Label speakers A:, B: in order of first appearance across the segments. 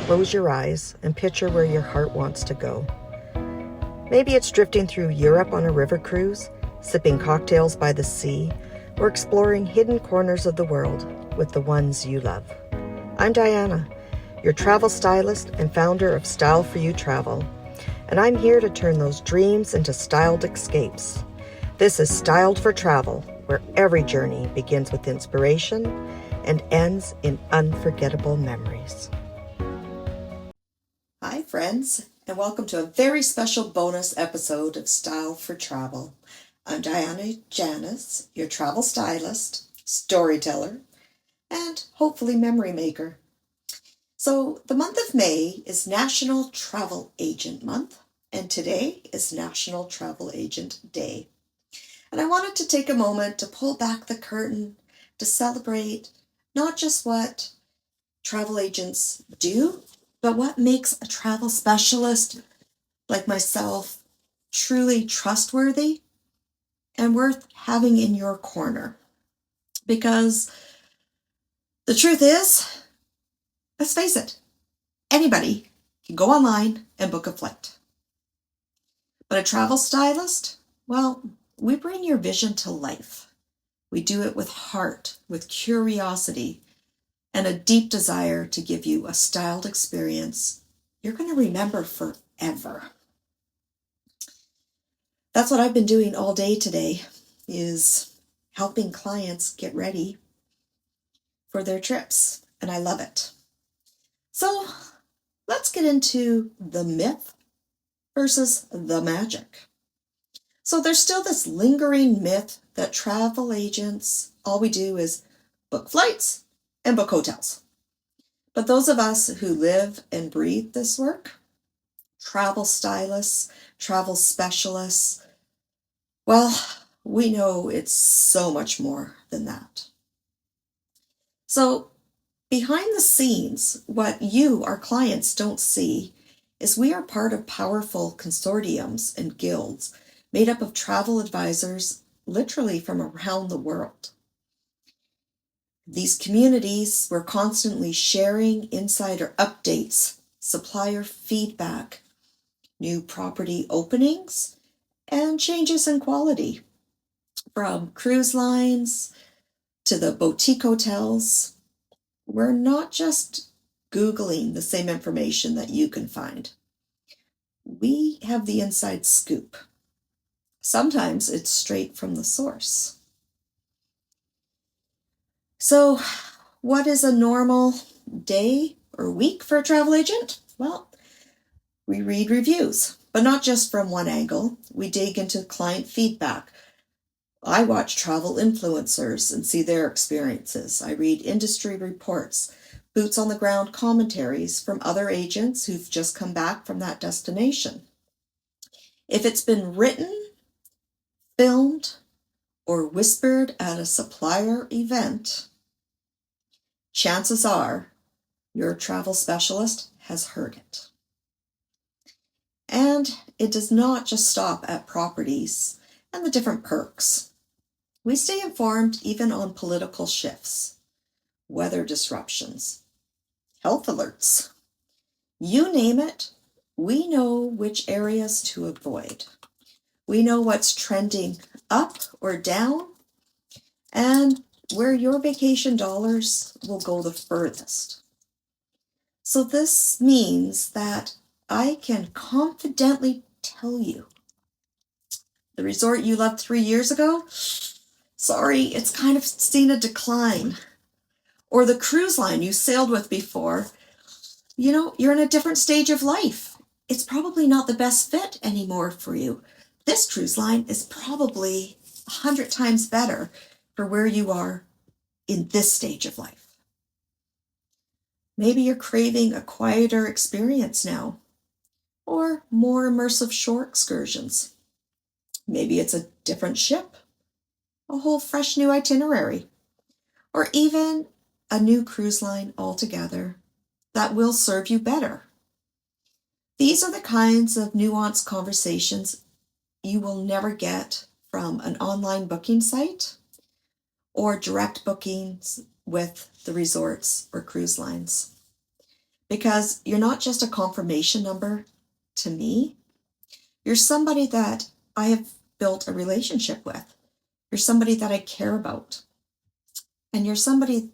A: close your eyes and picture where your heart wants to go. Maybe it's drifting through Europe on a river cruise, sipping cocktails by the sea, or exploring hidden corners of the world with the ones you love. I'm Dianna, your travel stylist and founder of Style for You Travel, and I'm here to turn those dreams into styled escapes. This is Styled for Travel, where every journey begins with inspiration and ends in unforgettable memories. Hi, friends, and welcome to a very special bonus episode of Style for Travel. I'm Dianna Janas, your travel stylist, storyteller, and hopefully memory maker. So the month of May is National Travel Agent Month, and today is National Travel Agent Day. And I wanted to take a moment to pull back the curtain to celebrate not just what travel agents do, but what makes a travel specialist like myself truly trustworthy and worth having in your corner. Because the truth is, let's face it, anybody can go online and book a flight. But a travel stylist, well, we bring your vision to life. We do it with heart, with curiosity, and a deep desire to give you a styled experience you're going to remember forever. That's what I've been doing all day today, is helping clients get ready for their trips, and I love it. So let's get into the myth versus the magic. So there's still this lingering myth that travel agents, all we do is book flights and book hotels. But those of us who live and breathe this work, travel stylists, travel specialists, well, we know it's so much more than that. So behind the scenes, what you, our clients, don't see is we are part of powerful consortiums and guilds made up of travel advisors literally from around the world. These communities, we're constantly sharing insider updates, supplier feedback, new property openings, and changes in quality. From cruise lines to the boutique hotels, we're not just Googling the same information that you can find. We have the inside scoop. Sometimes it's straight from the source. So, what is a normal day or week for a travel agent? Well, we read reviews, but not just from one angle. We dig into client feedback. I watch travel influencers and see their experiences. I read industry reports, boots on the ground commentaries from other agents who've just come back from that destination. If it's been written, filmed, or whispered at a supplier event, chances are your travel specialist has heard it. And it does not just stop at properties and the different perks. We stay informed even on political shifts, weather disruptions, health alerts. You name it, we know which areas to avoid. We know what's trending up or down, and where your vacation dollars will go the furthest. So this means that I can confidently tell you the resort you loved 3 years ago, sorry, it's kind of seen a decline. Or the cruise line you sailed with before, you're in a different stage of life. It's probably not the best fit anymore for you. This cruise line is probably 100 times better for where you are in this stage of life. Maybe you're craving a quieter experience now, or more immersive shore excursions. Maybe it's a different ship, a whole fresh new itinerary, or even a new cruise line altogether that will serve you better. These are the kinds of nuanced conversations you will never get from an online booking site or direct bookings with the resorts or cruise lines. because you're not just a confirmation number to me. You're somebody that I have built a relationship with. You're somebody that I care about. And you're somebody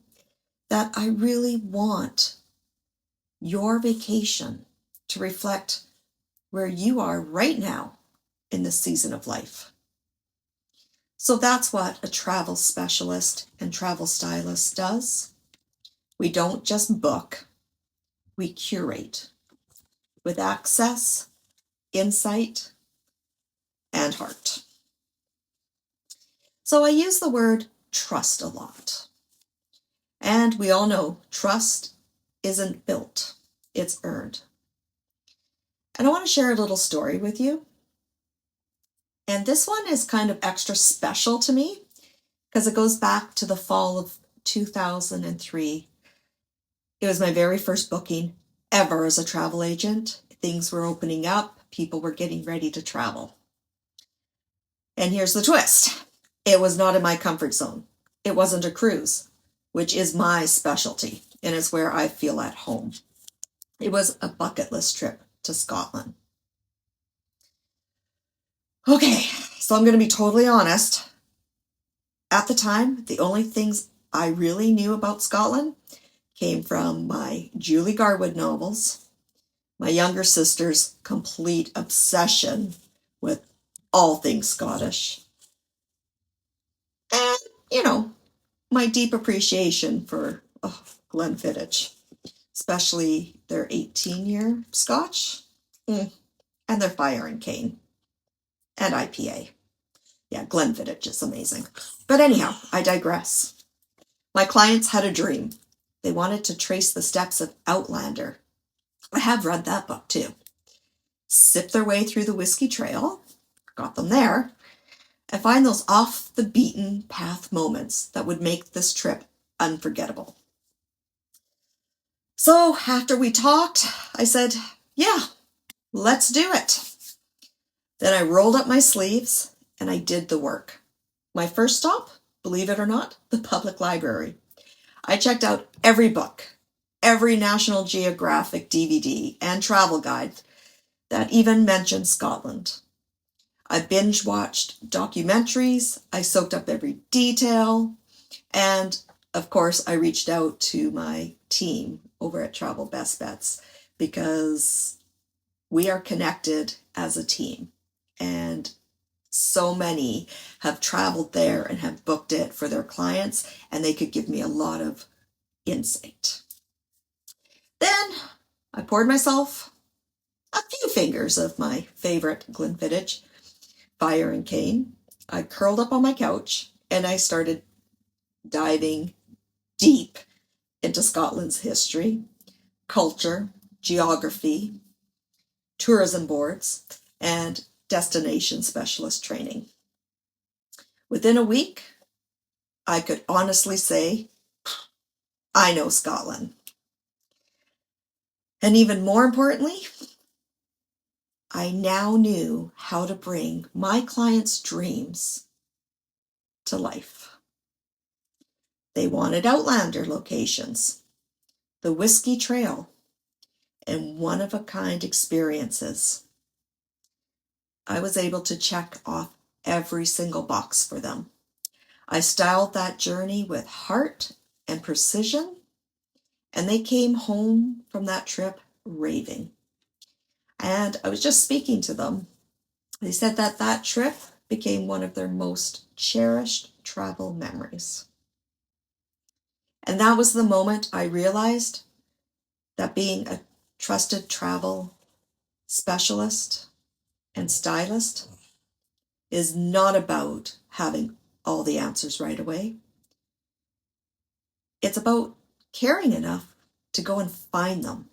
A: that I really want your vacation to reflect where you are right now in this season of life. So that's what a travel specialist and travel stylist does. We don't just book, we curate with access, insight, and heart. So I use the word trust a lot. And we all know trust isn't built, it's earned. And I want to share a little story with you. And this one is kind of extra special to me because it goes back to the fall of 2003. It was my very first booking ever as a travel agent. Things were opening up, people were getting ready to travel. And here's the twist. It was not in my comfort zone. It wasn't a cruise, which is my specialty and is where I feel at home. It was a bucket list trip to Scotland. Okay, so I'm going to be totally honest. At the time, the only things I really knew about Scotland came from my Julie Garwood novels, my younger sister's complete obsession with all things Scottish, and, my deep appreciation for Glenfiddich, especially their 18-year Scotch, and their Fire and Cane, and IPA. Yeah, Glenfiddich is amazing. But anyhow, I digress. My clients had a dream. They wanted to trace the steps of Outlander. I have read that book too. Sip their way through the Whiskey Trail, got them there, and find those off the beaten path moments that would make this trip unforgettable. So after we talked, I said, yeah, let's do it. Then I rolled up my sleeves and I did the work. My first stop, believe it or not, the public library. I checked out every book, every National Geographic DVD and travel guide that even mentioned Scotland. I binge watched documentaries, I soaked up every detail, and of course I reached out to my team over at Travel Best Bets because we are connected as a team, and so many have traveled there and have booked it for their clients, and they could give me a lot of insight. Then I poured myself a few fingers of my favorite Glenfiddich, Fire and Cane. I curled up on my couch and I started diving deep into Scotland's history, culture, geography, tourism boards, and destination specialist training. Within a week, I could honestly say, I know Scotland. And even more importantly, I now knew how to bring my clients' dreams to life. They wanted Outlander locations, the Whiskey Trail, and one-of-a-kind experiences. I was able to check off every single box for them. I styled that journey with heart and precision, and they came home from that trip raving. And I was just speaking to them. They said that that trip became one of their most cherished travel memories. And that was the moment I realized that being a trusted travel specialist and stylist is not about having all the answers right away. It's about caring enough to go and find them.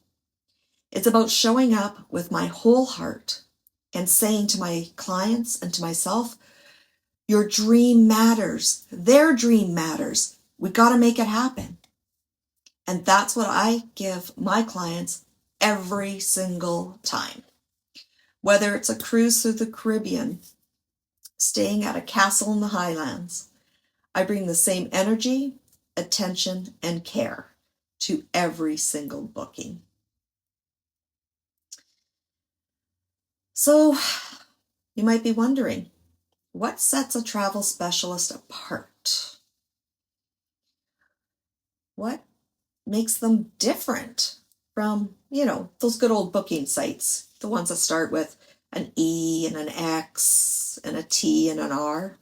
A: It's about showing up with my whole heart and saying to my clients and to myself, your dream matters. Their dream matters. We got to make it happen. And that's what I give my clients every single time. Whether it's a cruise through the Caribbean, staying at a castle in the Highlands, I bring the same energy, attention, and care to every single booking. So you might be wondering, what sets a travel specialist apart? What makes them different from, those good old booking sites, the ones that start with an E and an X and a T and an R?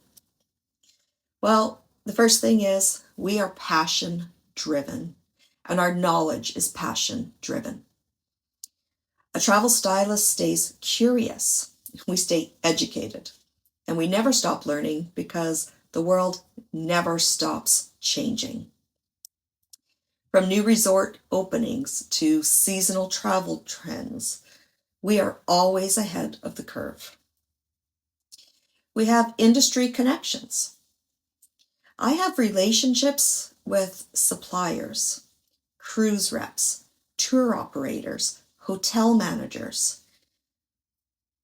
A: Well, the first thing is we are passion driven, and our knowledge is passion driven. A travel stylist stays curious, we stay educated, and we never stop learning because the world never stops changing. From new resort openings to seasonal travel trends, we are always ahead of the curve. We have industry connections. I have relationships with suppliers, cruise reps, tour operators, hotel managers,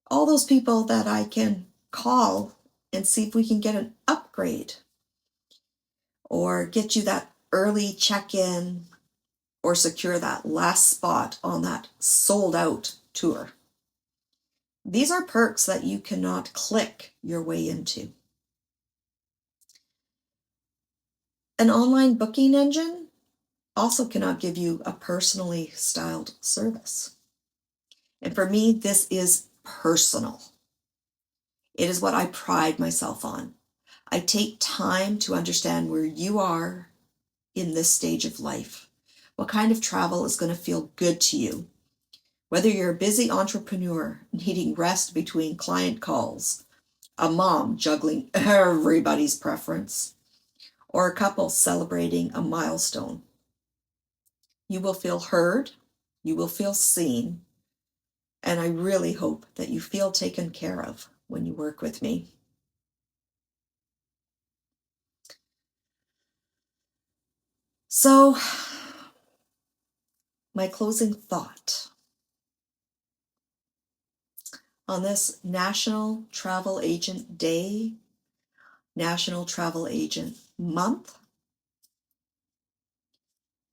A: all those people that I can call and see if we can get an upgrade or get you that early check-in or secure that last spot on that sold out tour. These are perks that you cannot click your way into. An online booking engine also cannot give you a personally styled service. And for me, this is personal. It is what I pride myself on. I take time to understand where you are in this stage of life. What kind of travel is going to feel good to you? Whether you're a busy entrepreneur needing rest between client calls, a mom juggling everybody's preference, or a couple celebrating a milestone. You will feel heard, you will feel seen, and I really hope that you feel taken care of when you work with me. So, my closing thought on this National Travel Agent Day, National Travel Agent Month,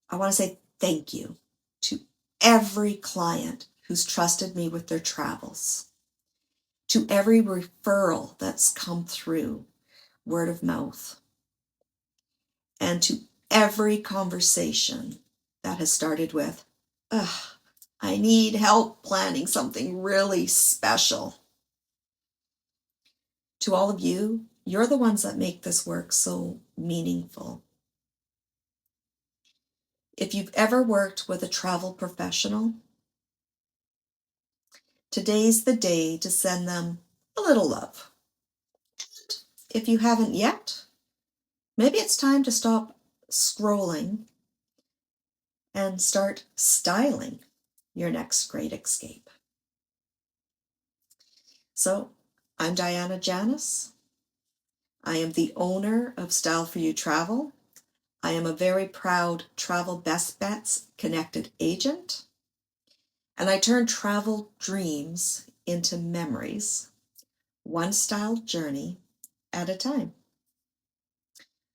A: I want to say thank you to every client who's trusted me with their travels, to every referral that's come through word of mouth, and to every conversation that has started with, ugh, I need help planning something really special. To all of you, you're the ones that make this work so meaningful. If you've ever worked with a travel professional, today's the day to send them a little love. And if you haven't yet, maybe it's time to stop scrolling and start styling your next great escape. So, I'm Dianna Janas. I am the owner of Style for You Travel. I am a very proud Travel Best Bets connected agent. And I turn travel dreams into memories, one style journey at a time.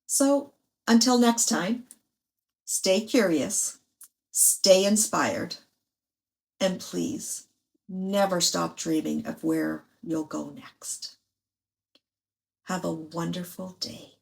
A: So, until next time, stay curious, stay inspired, and please never stop dreaming of where you'll go next. Have a wonderful day.